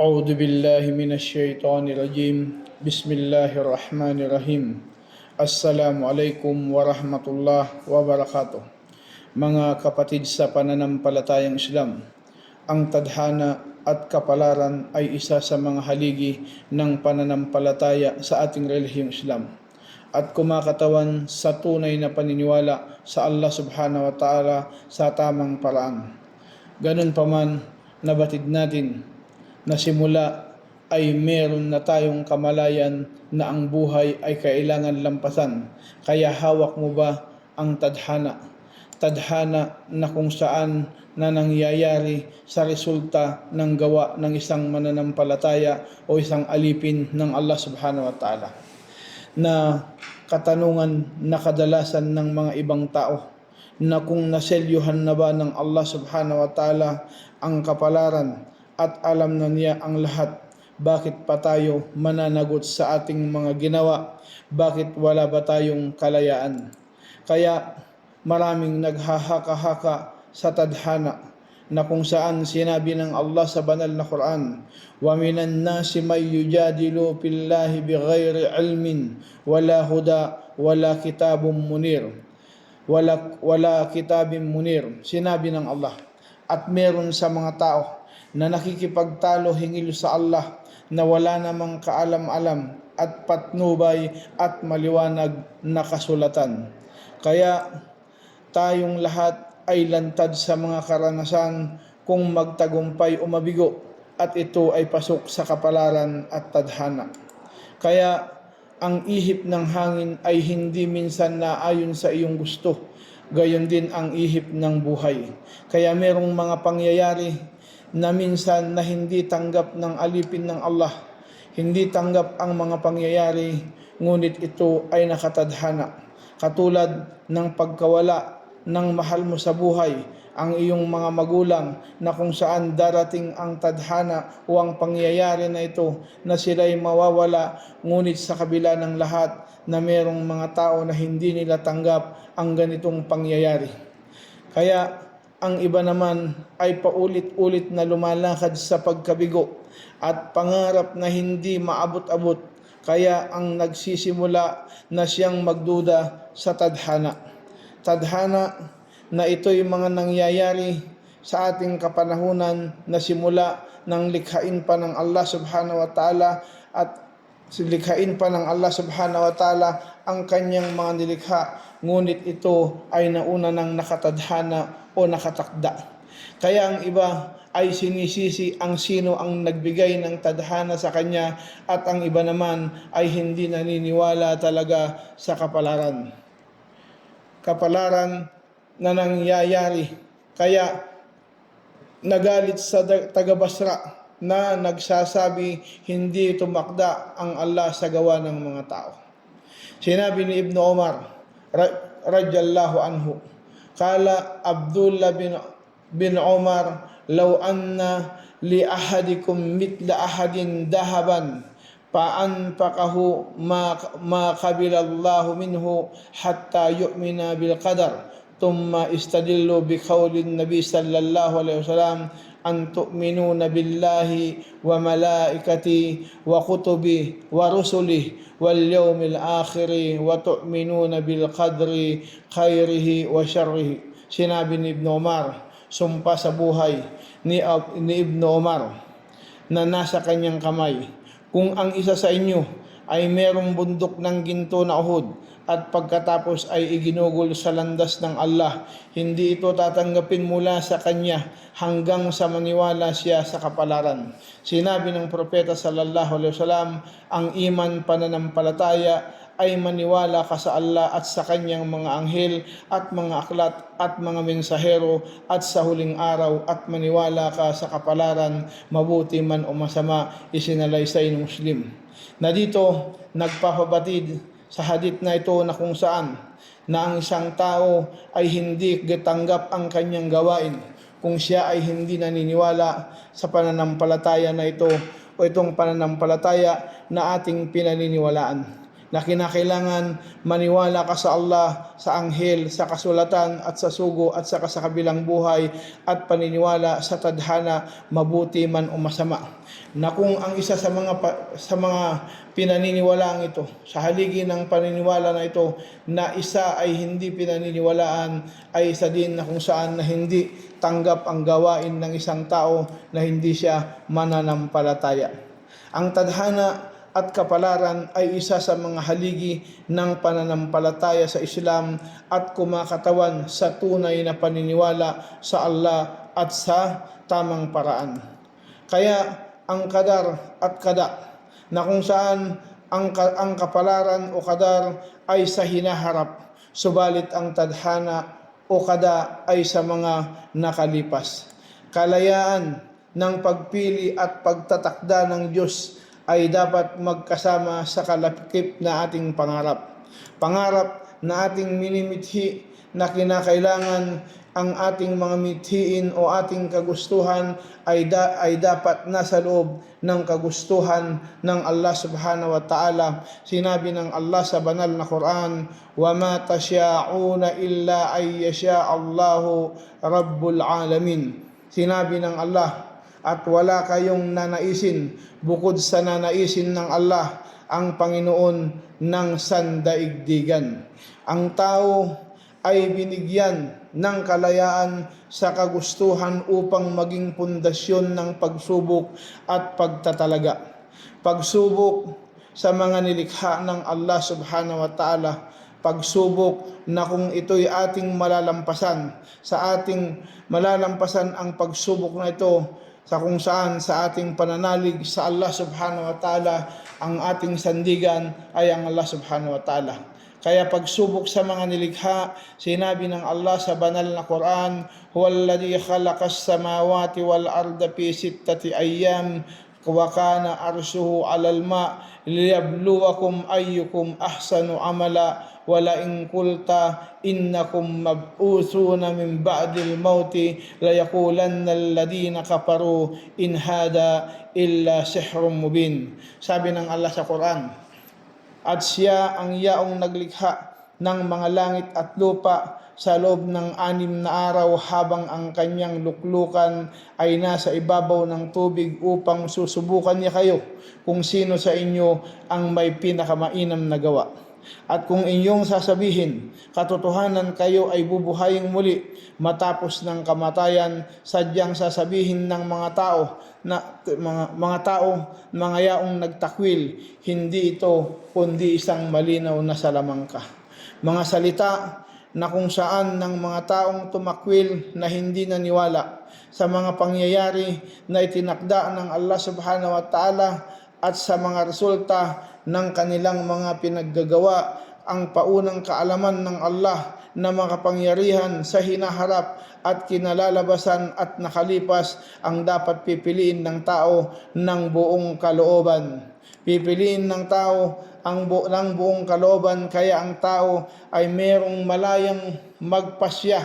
أعوذ بالله من الشيطان الرجيم بسم الله الرحمن الرحيم Assalamu alaikum warahmatullah wabarakatuh. Mga kapatid sa pananampalatayang Islam, ang tadhana at kapalaran ay isa sa mga haligi ng pananampalataya sa ating relihiyong Islam at kumakatawan sa tunay na paniniwala sa Allah subhanahu wa ta'ala sa tamang paraan. Ganun pa man, nabatid natin na simula ay meron na tayong kamalayan na ang buhay ay kailangan lampasan. Kaya hawak mo ba ang tadhana? Tadhana na kung saan na nangyayari sa resulta ng gawa ng isang mananampalataya o isang alipin ng Allah subhanahu wa ta'ala. Na katanungan na kadalasan ng mga ibang tao na kung naselyuhan na ba ng Allah subhanahu wa ta'ala ang kapalaran at alam na niya ang lahat, bakit pa tayo mananagot sa ating mga ginawa? Bakit wala ba tayong kalayaan? Kaya maraming naghahaka-haka sa tadhana na kung saan sinabi ng Allah sa banal na Quran, وَمِنَ النَّاسِ مَن يُجَادِلُ فِي اللَّهِ بِغَيْرِ عِلْمٍ وَلَا هُدًى وَلَا كِتَابٌ مُنِيرٌ wala kitabim munir. Sinabi ng Allah, at meron sa mga tao na nakikipagtalo hingil sa Allah na wala namang kaalam-alam at patnubay at maliwanag na kasulatan. Kaya tayong lahat ay lantad sa mga karanasan kung magtagumpay o mabigo, at ito ay pasok sa kapalaran at tadhana. Kaya ang ihip ng hangin ay hindi minsan naayon sa iyong gusto, gayon din ang ihip ng buhay. Kaya merong mga pangyayari na minsan na hindi tanggap ng alipin ng Allah, hindi tanggap ang mga pangyayari, ngunit ito ay nakatadhana. Katulad ng pagkawala ng mahal mo sa buhay, ang iyong mga magulang, na kung saan darating ang tadhana o ang pangyayari na ito na sila'y mawawala, ngunit sa kabila ng lahat na merong mga tao na hindi nila tanggap ang ganitong pangyayari. Kaya ang iba naman ay paulit-ulit na lumalakad sa pagkabigo at pangarap na hindi maabot-abot, kaya ang nagsisimula na siyang magduda sa tadhana. Tadhana na ito'y mga nangyayari sa ating kapanahunan na simula ng likhain pa ng Allah subhanahu wa ta'ala, at likhain pa ng Allah subhanahu wa ta'ala ang kanyang mga nilikha, ngunit ito ay nauna ng nakatadhana o nakatakda. Kaya ang iba ay sinisisi ang sino ang nagbigay ng tadhana sa kanya, at ang iba naman ay hindi naniniwala talaga sa kapalaran. Kapalaran na nangyayari. Kaya nagalit sa taga Basra na nagsasabi hindi tumakda ang Allah sa gawa ng mga tao. Sinabi ni Ibn Umar radiyallahu anhu, kala Abdullah bin Umar, law anna li ahadikum mitla ahadin dahaban fa'anfaqahu ma qabila Allahu minhu hatta yu'mina bil qadar. ثم استدلوا بقول النبي صلى الله عليه وسلم أن تؤمنون بالله وملائكته وكتبه ورسله واليوم الآخر وتؤمنون بالقدر خيره وشره. Sinabi ni Ibn Umar, sumpa sa buhay ni Ibn Umar na nasa kanyang kamay, kung ang isa sa inyo ay merong bundok ng ginto na Uhud at pagkatapos ay iginugol sa landas ng Allah, hindi ito tatanggapin mula sa kanya hanggang sa maniwala siya sa kapalaran. Sinabi ng propeta sallallahu alaihi wasallam, ang iman pananampalataya ay maniwala ka sa Allah at sa kanyang mga anghel at mga aklat at mga mensahero at sa huling araw, at maniwala ka sa kapalaran, mabuti man o masama, isinalaysay ng Muslim. Na dito nagpapabatid sa hadith na ito na kung saan na ang isang tao ay hindi gatanggap ang kanyang gawain kung siya ay hindi naniniwala sa pananampalataya na ito o itong pananampalataya na ating pinaniniwalaan. na kinakailangan maniwala ka sa Allah, sa anghel, sa kasulatan at sa sugo at sa kabilang buhay at paniniwala sa tadhana, mabuti man o masama. Na kung ang isa sa mga pinaniniwalaan ito, sa haligi ng paniniwala na ito, na isa ay hindi pinaniniwalaan, ay isa din na kung saan na hindi tanggap ang gawain ng isang tao na hindi siya mananampalataya. Ang tadhana at kapalaran ay isa sa mga haligi ng pananampalataya sa Islam at kumakatawan sa tunay na paniniwala sa Allah at sa tamang paraan. Kaya ang qadar at qada, na kung saan ang kapalaran o qadar ay sa hinaharap, subalit ang tadhana o qada ay sa mga nakalipas. Kalayaan ng pagpili at pagtatakda ng Diyos ay dapat magkasama sa kalakip na ating pangarap. Pangarap na ating minimithi na kinakailangan ang ating mga mithiin o ating kagustuhan ay dapat nasa loob ng kagustuhan ng Allah subhanahu wa ta'ala. Sinabi ng Allah sa banal na Quran, وَمَا تَشَاءُونَ إِلَّا أَن يَشَاءَ اللَّهُ رَبُّ الْعَالَمِينَ. Sinabi ng Allah, at wala kayong nanaisin bukod sa nanaisin ng Allah, ang Panginoon ng sandaigdigan. Ang tao ay binigyan ng kalayaan sa kagustuhan upang maging pundasyon ng pagsubok at pagtatalaga. Pagsubok sa mga nilikha ng Allah subhanahu wa ta'ala, pagsubok na kung ito'y ating malalampasan, malalampasan ang pagsubok na ito sa kung saan sa ating pananalig sa Allah subhanahu wa ta'ala, ang ating sandigan ay ang Allah subhanahu wa ta'ala. Kaya pagsubok sa mga nilikha, sinabi ng Allah sa banal na Quran, huwalladhi khalaqas samawati wal arda fi sittati ayyam wa kana arshuhu 'alal ma liyabluwakum ayyukum ahsanu amala wala in qulta innakum mab'uthuna min ba'dil mauti layaqulanna alladhina kafaru in hada illa sihrun mubin. Sabi ng Allah sa Quran, at siya ang yaong naglikha ng mga langit at lupa sa loob ng 6 na araw habang ang kanyang luklukan ay nasa ibabaw ng tubig upang susubukan niya kayo kung sino sa inyo ang may pinakamainam na gawa. At kung inyong sasabihin, katotohanan kayo ay bubuhayin muli matapos ng kamatayan, sadyang sasabihin ng mga yaong nagtakwil, hindi ito kundi isang malinaw na salamangka. Mga salita na kung saan ng mga taong tumakwil na hindi naniwala sa mga pangyayari na itinakda ng Allah subhanahu wa ta'ala at sa mga resulta ng kanilang mga pinaggagawa, ang paunang kaalaman ng Allah na makapangyarihan sa hinaharap at kinalalabasan at nakalipas ang dapat pipiliin ng tao ng buong kalooban. Pipiliin ng tao ng buong kalooban, kaya ang tao ay mayroong malayang magpasya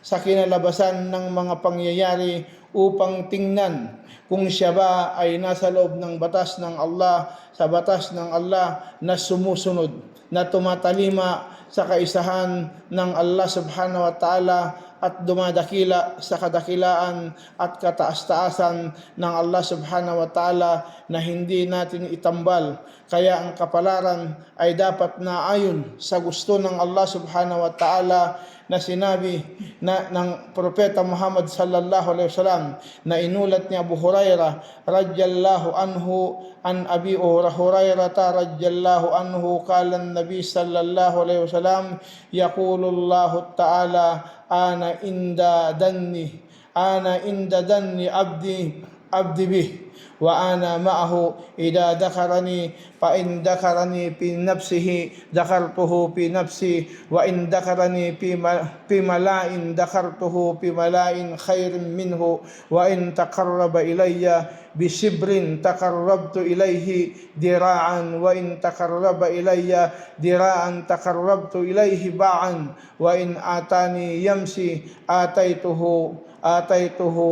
sa kinalabasan ng mga pangyayari upang tingnan kung siya ba ay nasa loob ng batas ng Allah, sa batas ng Allah na sumusunod, na tumatalima sa kaisahan ng Allah subhanahu wa ta'ala at dumadakila sa kadakilaan at kataas-taasan ng Allah subhanahu wa ta'ala na hindi natin itambal. Kaya ang kapalaran ay dapat na ayon sa gusto ng Allah subhanahu wa ta'ala na sinabi ng Propeta Muhammad sallallahu alaihi wasallam na inulat ni Abu Hurairah radhiyallahu anhu an Abi Hurairah radhiyallahu anhu qala an-nabi sallallahu alaihi wasallam yaqulu Allah ta'ala ana inda danni abdi bih wa ana ma'ahu idza dzakarani fa in dzakarani fi nafsihi dzakartuhu fi nafsi wa in dzakarani fi mala'in dzakartuhu fi mala'in khairin minhu wa in taqarraba ilayya bi shibrin taqarrabtu ilayhi dira'an wa in taqarraba ilayya dira'an taqarrabtu ilayhi ba'an wa in atani yamsi ataituhu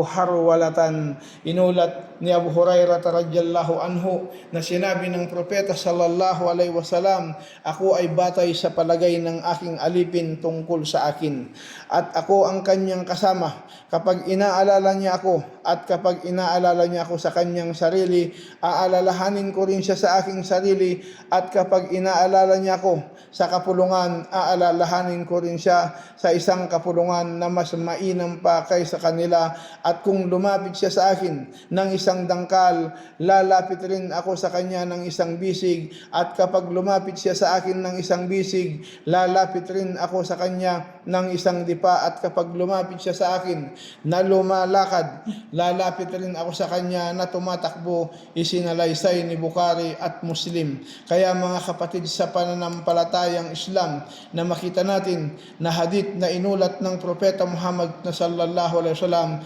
harwalatan. Inulat ni Abu Abu Hurairah radhiyallahu anhu na sinabi ng propeta sallallahu alaihi wasallam, ako ay batay sa palagay ng aking alipin tungkol sa akin, at ako ang kanyang kasama kapag inaalala niya ako, at kapag inaalala niya ako sa kanyang sarili, aalalahanin ko rin siya sa aking sarili, at kapag inaalala niya ako sa kapulungan, aalalahanin ko rin siya sa isang kapulungan na mas mainam pa kaysa kanila. At kung lumapit siya sa akin ng isang dangkal, lalapit rin ako sa kanya ng isang bisig, at kapag lumapit siya sa akin ng isang bisig, lalapit rin ako sa kanya ng isang dipa, at kapag lumapit siya sa akin na lumalakad, lalapit rin ako sa kanya na tumatakbo. Isinalaysay ni Bukhari at Muslim. Kaya mga kapatid sa pananampalatayang Islam, na makita natin na hadith na inulat ng Propeta Muhammad na sallallahu alaihi wasallam,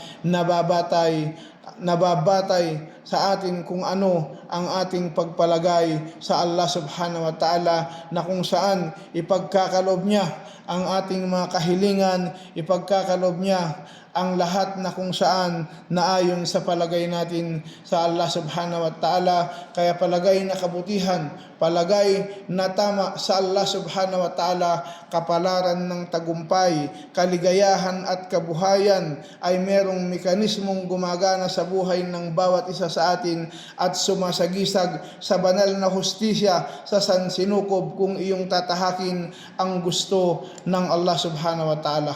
nababatay sa atin kung ano ang ating pagpalagay sa Allah subhanahu wa ta'ala, na kung saan ipagkakalob niya ang ating mga kahilingan, ipagkakalob niya ang lahat na kung saan naayon sa palagay natin sa Allah subhanahu wa ta'ala. Kaya palagay na kabutihan, palagay na tama sa Allah subhanahu wa ta'ala, kapalaran ng tagumpay, kaligayahan at kabuhayan ay merong mekanismong gumagana sa buhay ng bawat isa sa atin at sumasagisag sa banal na hustisya sa sansinukob kung iyong tatahakin ang gusto ng Allah subhanahu wa ta'ala.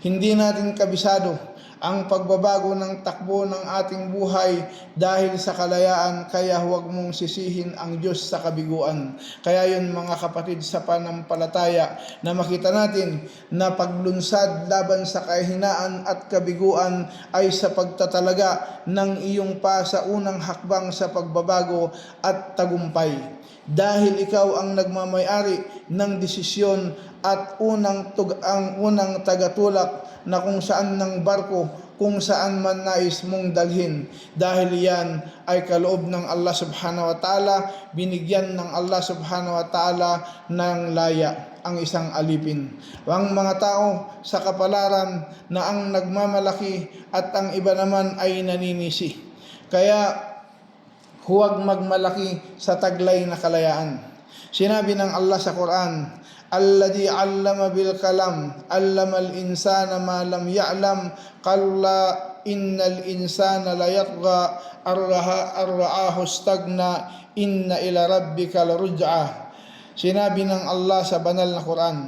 Hindi natin kabisado ang pagbabago ng takbo ng ating buhay dahil sa kalayaan, kaya huwag mong sisihin ang Diyos sa kabiguan. Kaya yun mga kapatid sa panampalataya, na makita natin na paglunsad laban sa kahinaan at kabiguan ay sa pagtatalaga ng iyong pa sa unang hakbang sa pagbabago at tagumpay. Dahil ikaw ang nagmamayari ng desisyon at ang unang tagatulak na kung saan ng barko, kung saan man nais mong dalhin. Dahil yan ay kaloob ng Allah subhanahu wa ta'ala, binigyan ng Allah subhanahu wa ta'ala ng laya ang isang alipin. Ang mga tao sa kapalaran na ang nagmamalaki at ang iba naman ay naninisi. Kaya huwag magmalaki sa taglay na kalayaan. Sinabi ng Allah sa Quran, alladhi 'allama bil kalam, 'allama al insana ma lam ya'lam, qalla innal insana la yatgha ar-ra'ahu istagna, inna ila rabbika laruj'a. Sinabi ng Allah sa banal na Quran,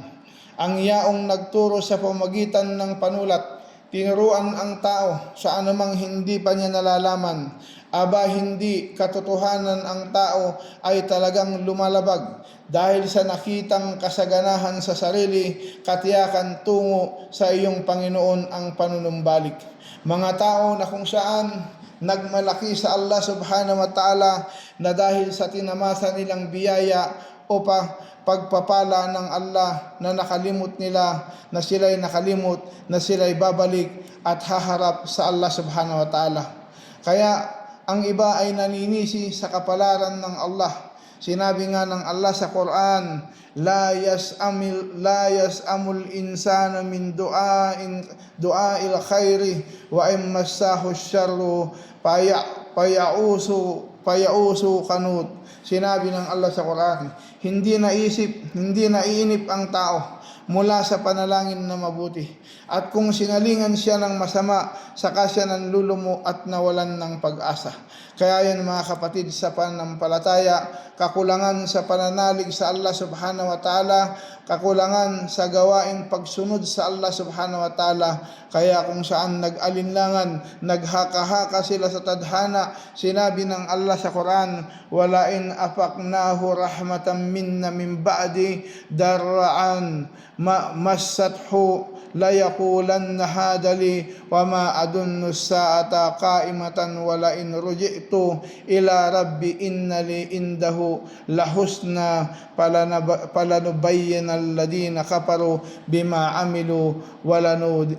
ang yaong nagturo sa pamagitan ng panulat, tinuruan ang tao sa anumang hindi pa niya nalalaman. Aba, hindi katotohanan ang tao ay talagang lumalabag dahil sa nakitang kasaganahan sa sarili, katiyakan tungo sa iyong Panginoon ang panunumbalik. Mga tao na kung saan nagmalaki sa Allah subhanahu wa ta'ala, na dahil sa tinamasa nilang biyaya o pagpapala ng Allah, na nakalimot nila na sila'y nakalimot, na sila'y babalik at haharap sa Allah subhanahu wa ta'ala. Kaya ang iba ay naninisi sa kapalaran ng Allah. Sinabi nga ng Allah sa Quran, la yas'amul insana min du'ail khairi wa in massahu syarru payausu kanut. Sinabi ng Allah sa Quran, hindi naiinip ang tao mula sa panalangin na mabuti, at kung sinalingan siya ng masama, saka siya nanlulumo at nawalan ng pag-asa. Kaya yan mga kapatid sa pananampalataya, kakulangan sa pananalig sa Allah subhanahu wa ta'ala, kakulangan sa gawaing pagsunod sa Allah subhanahu wa ta'ala. Kaya kung saan nag-alinlangan, naghaka-haka sila sa tadhana, sinabi ng Allah sa Quran, wala in afaqnahu rahmatan minna min ba'di darra'an massathu la yaqulanna hadali wa ma adunnu sa'ata qa'imatan wala in ruji'tu ila rabbi innali indahu lahusna palanubayyana alladhina kafaru bima amilu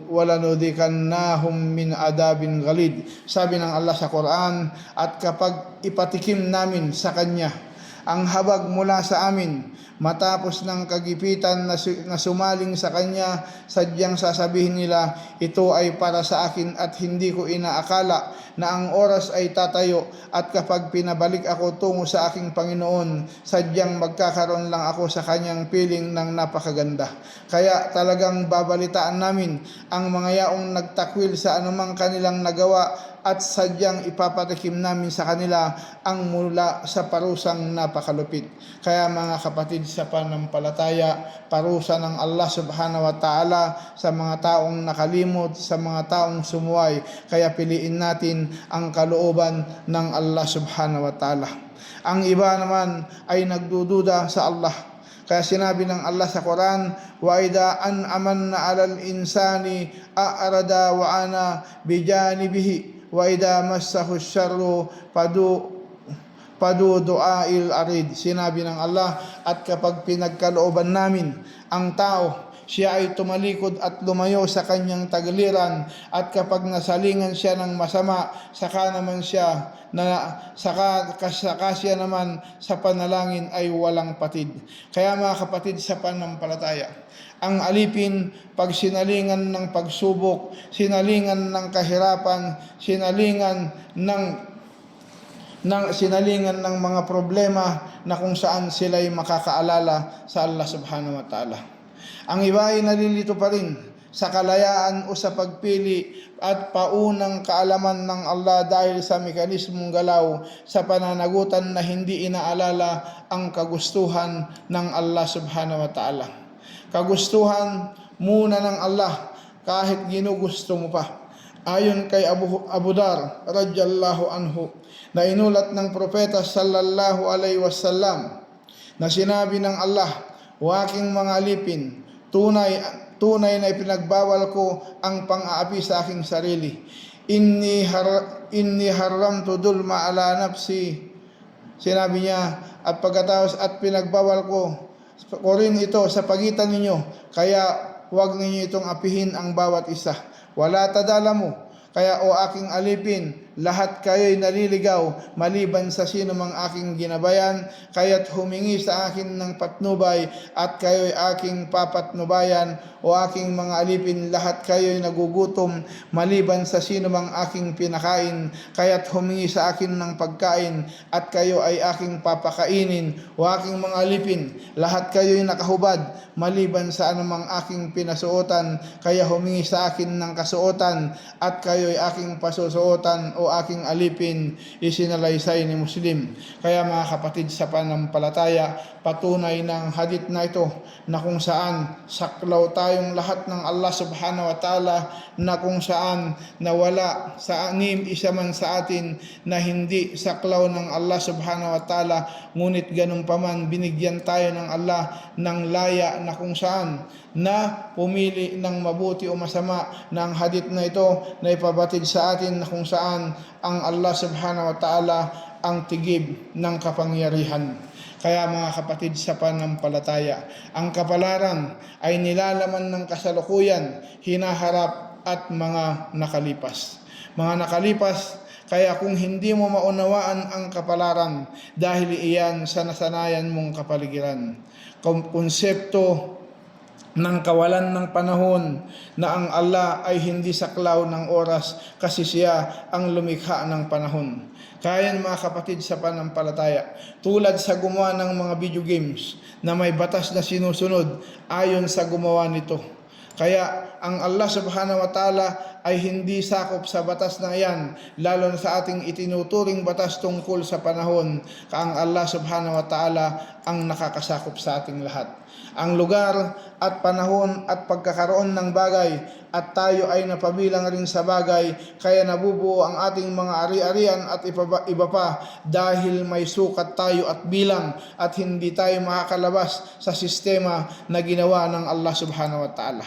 walanudhikannahum min adabin ghalid. Sabi ng Allah sa Quran, at kapag ipatikim namin sa kanya ang habag mula sa amin, Matapos ng kagipitan na sumaling sa kanya, sadyang sasabihin nila, ito ay para sa akin at hindi ko inaakala na ang oras ay tatayo at kapag pinabalik ako tungo sa aking Panginoon, sadyang magkakaroon lang ako sa kanyang piling ng napakaganda. Kaya talagang babalitaan namin ang mga yaong nagtakwil sa anumang kanilang nagawa at sadyang ipapatikim namin sa kanila ang mula sa parusang napakalupit. Kaya mga kapatid sa pananampalataya, parusa ng Allah subhanahu wa ta'ala sa mga taong nakalimot, sa mga taong sumuway. Kaya piliin natin ang kalooban ng Allah subhanahu wa ta'ala. Ang iba naman ay nagdududa sa Allah. Kaya sinabi ng Allah sa Quran, wa idha an'amanna 'alal insani a'rada wa ana bijanibihi wa idha massahu syarru padu du'ail arid. Sinabi ng Allah, at kapag pinagkalooban namin ang tao, siya ay tumalikod at lumayo sa kanyang tagiliran, at kapag nasalingan siya ng masama, saka siya naman sa panalangin ay walang patid. Kaya mga kapatid sa pananampalataya, ang alipin pag sinalingan ng pagsubok, sinalingan ng kahirapan, sinalingan ng mga problema na kung saan sila'y makakaalala sa Allah subhanahu wa ta'ala. Ang iba ay nalilito pa rin sa kalayaan o sa pagpili at paunang kaalaman ng Allah dahil sa mekanismong galaw sa pananagutan na hindi inaalala ang kagustuhan ng Allah subhanahu wa ta'ala. Kagustuhan muna ng Allah kahit ginugusto mo pa. Ayon kay Abu Dar radhiyallahu anhu, na inulat ng propeta sallallahu alaihi wasallam na sinabi ng Allah, o aking mga alipin, tunay na ipinagbawal ko ang pang-aapi sa aking sarili. Inni haramtu dulma ala nafsi. Sinabi niya, at pagkatapos at pinagbawal ko rin ito sa pagitan ninyo, kaya huwag ninyo itong apihin ang bawat isa. Wala tadalamu, kaya o aking alipin, lahat kayo'y naliligaw maliban sa sino mang aking ginabayan, kaya't humingi sa akin ng patnubay at kayo'y aking papatnubayan. O aking mga alipin, lahat kayo'y nagugutom maliban sa sino mang aking pinakain, kaya't humingi sa akin ng pagkain at kayo ay aking papakainin. O aking mga alipin, lahat kayo'y nakahubad maliban sa anumang aking pinasuotan, kaya humingi sa akin ng kasuotan at kayo'y aking pasusuotan. O aking alipin, isinalaysay ni Muslim. Kaya mga kapatid sa pananampalataya, patunay ng hadith na ito na kung saan saklaw tayong lahat ng Allah subhanahu wa ta'ala, na kung saan nawala sa isa man sa atin na hindi saklaw ng Allah subhanahu wa ta'ala, ngunit ganun pa man binigyan tayo ng Allah ng laya na kung saan na pumili ng mabuti o masama na ang hadith na ito na ipabatid sa atin na kung saan ang Allah subhanahu wa ta'ala ang tigib ng kapangyarihan. Kaya mga kapatid sa pananampalataya, ang kapalaran ay nilalaman ng kasalukuyan, hinaharap at mga nakalipas. Mga nakalipas, kaya kung hindi mo maunawaan ang kapalaran dahil iyan sa nasanayan mong kapaligiran, konsepto ng kawalan ng panahon na ang Allah ay hindi saklaw ng oras kasi siya ang lumikha ng panahon. Kaya mga kapatid sa pananampalataya, tulad sa gumawa ng mga video games na may batas na sinusunod ayon sa gumawa nito. Kaya ang Allah subhanahu wa ta'ala ay hindi sakop sa batas na yan, lalo na sa ating itinuturing batas tungkol sa panahon. Ang Allah subhanahu wa ta'ala ang nakakasakop sa ating lahat. Ang lugar at panahon at pagkakaroon ng bagay, at tayo ay napabilang rin sa bagay, kaya nabubuo ang ating mga ari-arian at iba pa dahil may sukat tayo at bilang, at hindi tayo makakalabas sa sistema na ginawa ng Allah subhanahu wa ta'ala.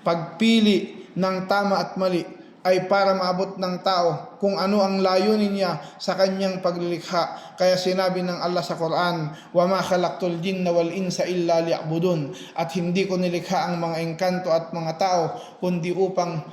Pagpili ng tama at mali ay para maabot ng tao kung ano ang layunin niya sa kanyang paglilikha. Kaya sinabi ng Allah sa Quran, "Wa ma khalaqtul jinna wal insa illa liya'budun." At hindi ko nilikha ang mga engkanto at mga tao kundi upang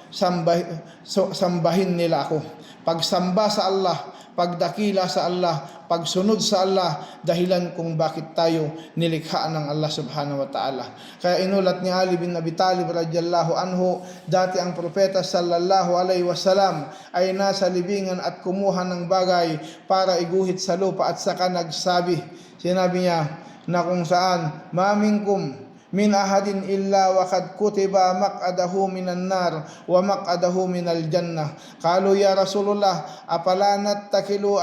sambahin nila ako. Pagsamba sa Allah, pagdakila sa Allah, pagsunod sa Allah, dahilan kung bakit tayo nilikha ng Allah subhanahu wa ta'ala. Kaya inulat ni Ali bin Abi Talib radiyallahu anhu, dati ang propeta sallallahu alaihi wasallam ay nasa libingan at kumuha ng bagay para iguhit sa lupa at saka nagsabi, sinabi niya na kung saan, "Ma minkum min ahadin illa wa qad kutiba maq'adahu minan nar wa maq'adahu minal jannah." Qalu ya Rasulullah, apala nattakilu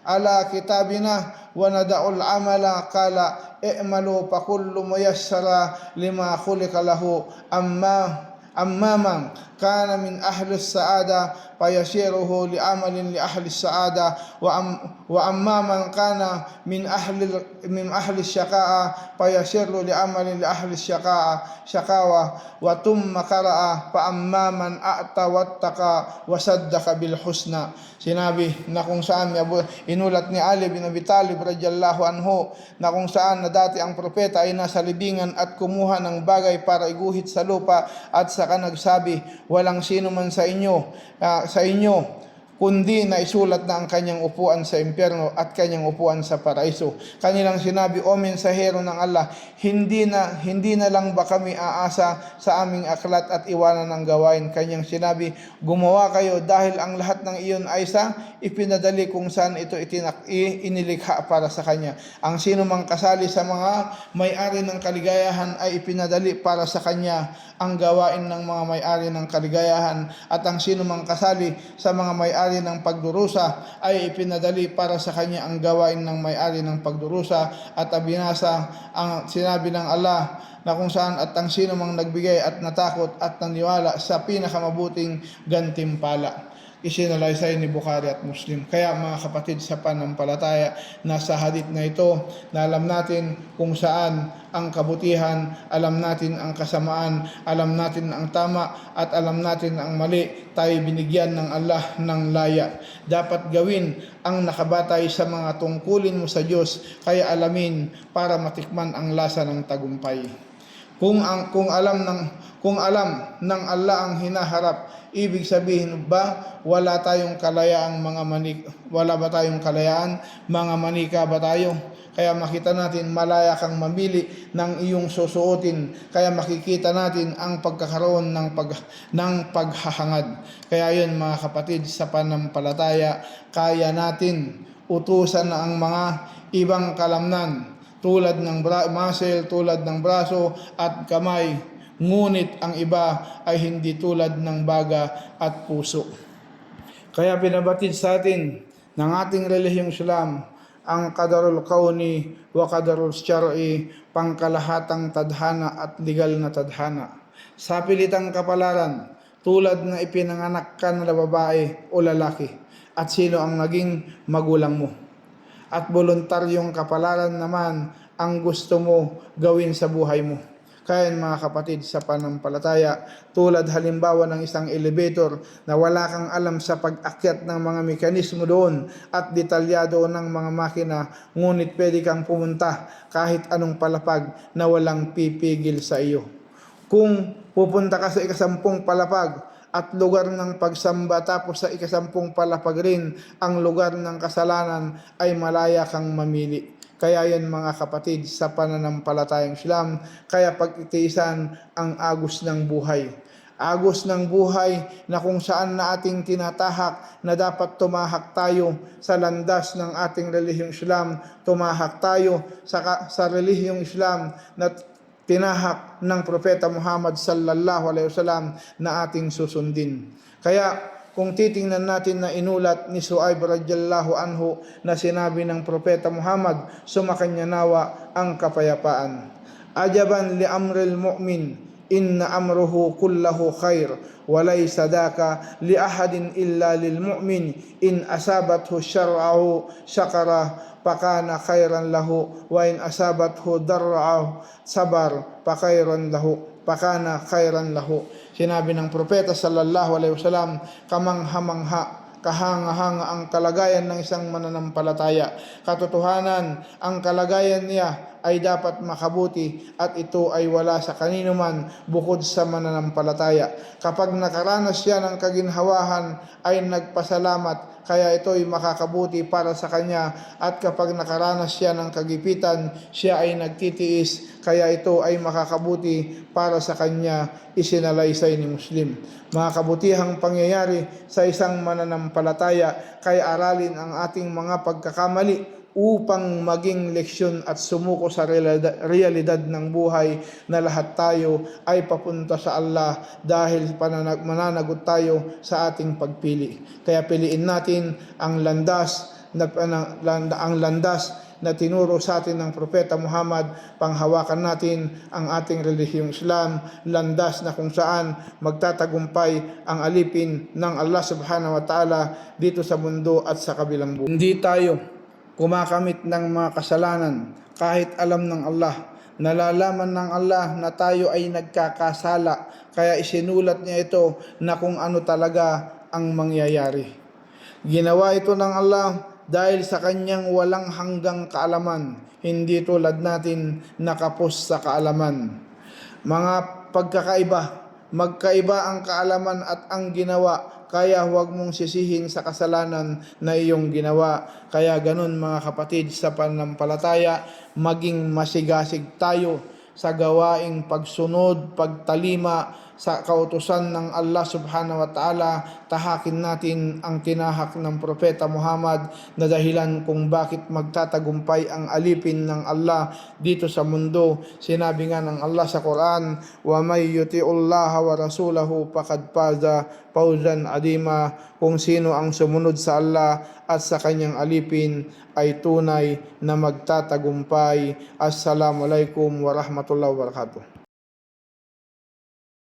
ala kitabina wa nada'ul amala? Qala i'malu fa kullu muyassara lima khuliqa lahu, amma man kana min ahli as-sa'ada fayasiruhu li amalin li ahli as-sa'ada wa amma man kana min ahli ash-shaqa'a fayasiru li amalin li ahli ash-shaqawa wa thumma qara'a fa amma man a'ta wattaqa wa saddaqa bil husna. Sinabi na kung saan inulat ni Ali bin Abi Talib radiyallahu anhu na kung saan na dati ang propeta ay nasa libingan at kumuha ng bagay para iguhit sa lupa at saka nagsabi, walang sino man sa inyo kundi na isulat na ang kanyang upuan sa impyerno at kanyang upuan sa paraiso. Kanilang sinabi, "O mensahero ng Allah, hindi na lang ba kami aasa sa aming aklat at iwanan ng gawain?" Kanyang sinabi, "Gumawa kayo dahil ang lahat ng iyon ay sa ipinadali kung saan ito inilikha para sa kanya. Ang sino mang kasali sa mga may-ari ng kaligayahan ay ipinadali para sa kanya ang gawain ng mga may-ari ng kaligayahan, at ang sino mang kasali sa mga may-ari ng pagdurusa ay ipinadali para sa kanya ang gawain ng may-ari ng pagdurusa." At abinasa ang sinabi ng Allah na kung saan, "At ang sino mang nagbigay at natakot at naniwala sa pinakamabuting gantimpala." Isinalaysay ni Bukhari at Muslim. Kaya mga kapatid sa panampalataya, nasa hadith na ito na alam natin kung saan ang kabutihan, alam natin ang kasamaan, alam natin ang tama at alam natin ang mali, tayo binigyan ng Allah ng laya. Dapat gawin ang nakabatay sa mga tungkulin mo sa Diyos, kaya alamin para matikman ang lasa ng tagumpay. Kung alam ng Allah ang hinaharap, ibig sabihin ba wala ba tayong kalayaan, mga manika ba tayo? Kaya makita natin malaya kang mamili ng iyong susuotin. Kaya makikita natin ang pagkakaroon ng paghahangad. Kaya yun mga kapatid sa panampalataya, kaya natin utusan na ang mga ibang kalamnan tulad ng muscle, tulad ng braso at kamay. Ngunit ang iba ay hindi tulad ng baga at puso. Kaya pinabatid sa atin ng ating relihiyong Islam ang qadarul kauni wa qadarul syar'i, pangkalahatang tadhana at legal na tadhana. Sa pilitang kapalaran, tulad na ipinanganak ka na babae o lalaki, at sino ang naging magulang mo. At voluntaryong kapalaran naman ang gusto mo gawin sa buhay mo. Kaya mga kapatid sa panampalataya, tulad halimbawa ng isang elevator na wala kang alam sa pag-akyat ng mga mekanismo doon at detalyado ng mga makina, ngunit pwede kang pumunta kahit anong palapag na walang pipigil sa iyo. Kung pupunta ka sa 10 palapag at lugar ng pagsamba, tapos sa 10 palapag rin ang lugar ng kasalanan, ay malaya kang mamili. Kaya yan mga kapatid sa pananampalatayang Islam, kaya pag-itiisan ang agos ng buhay. Agos ng buhay na kung saan na ating tinatahak na dapat tumahak tayo sa landas ng ating relihiyong Islam, tumahak tayo sa relihiyong Islam na tinahak ng Propeta Muhammad sallallahu alaihi wasallam na ating susundin. Kaya kung titingnan natin na inulat ni Su'aib radiyallahu anhu na sinabi ng Propeta Muhammad, sumakanya nawa ang kapayapaan. Ajaban li amril mu'min, inna amruhu kullahu khair, walaysa daka li ahadin illa lil mu'min, in asabathu syar'ahu syakara pakana khairan lahu, wa in asabathu darra'ahu sabar pakairan lahu, pakana khairan lahu. Sinabi ng Propeta sallallahu alaihi wasallam, kahanga-hanga ang kalagayan ng isang mananampalataya. Katotohanan, ang kalagayan niya ay dapat makabuti at ito ay wala sa kanino man bukod sa mananampalataya. Kapag nakaranas siya ng kaginhawahan ay nagpasalamat, kaya ito ay makakabuti para sa kanya, at kapag nakaranas siya ng kagipitan, siya ay nagtitiis, kaya ito ay makakabuti para sa kanya, isinalaysay ni Muslim. Mga kabutihang pangyayari sa isang mananampalataya, kaya aralin ang ating mga pagkakamali upang maging leksyon at sumuko sa realidad ng buhay na lahat tayo ay papunta sa Allah dahil mananagot tayo sa ating pagpili. Kaya piliin natin ang landas na tinuro sa atin ng Propeta Muhammad. Panghawakan natin ang ating relihiyong Islam, landas na kung saan magtatagumpay ang alipin ng Allah subhanahu wa ta'ala dito sa mundo at sa kabilang buhay. Hindi tayo kumakamit ng mga kasalanan kahit alam ng Allah. Nalalaman ng Allah na tayo ay nagkakasala, kaya isinulat niya ito na kung ano talaga ang mangyayari. Ginawa ito ng Allah dahil sa kanyang walang hanggang kaalaman, hindi tulad natin nakapos sa kaalaman. Mga magkaiba ang kaalaman at ang ginawa, kaya huwag mong sisihin sa kasalanan na iyong ginawa. Kaya ganun mga kapatid sa pananampalataya, maging masigasig tayo sa gawaing pagsunod, pagtalima sa kautusan ng Allah subhanahu wa ta'ala. Tahakin natin ang tinahak ng Propeta Muhammad na dahilan kung bakit magtatagumpay ang alipin ng Allah dito sa mundo. Sinabi nga ng Allah sa Quran, wa may yuti'ullaha wa rasulahu faqad faza fawzan adima. Kung sino ang sumunod sa Allah at sa kanyang alipin ay tunay na magtatagumpay. Assalamualaikum warahmatullahi wabarakatuh.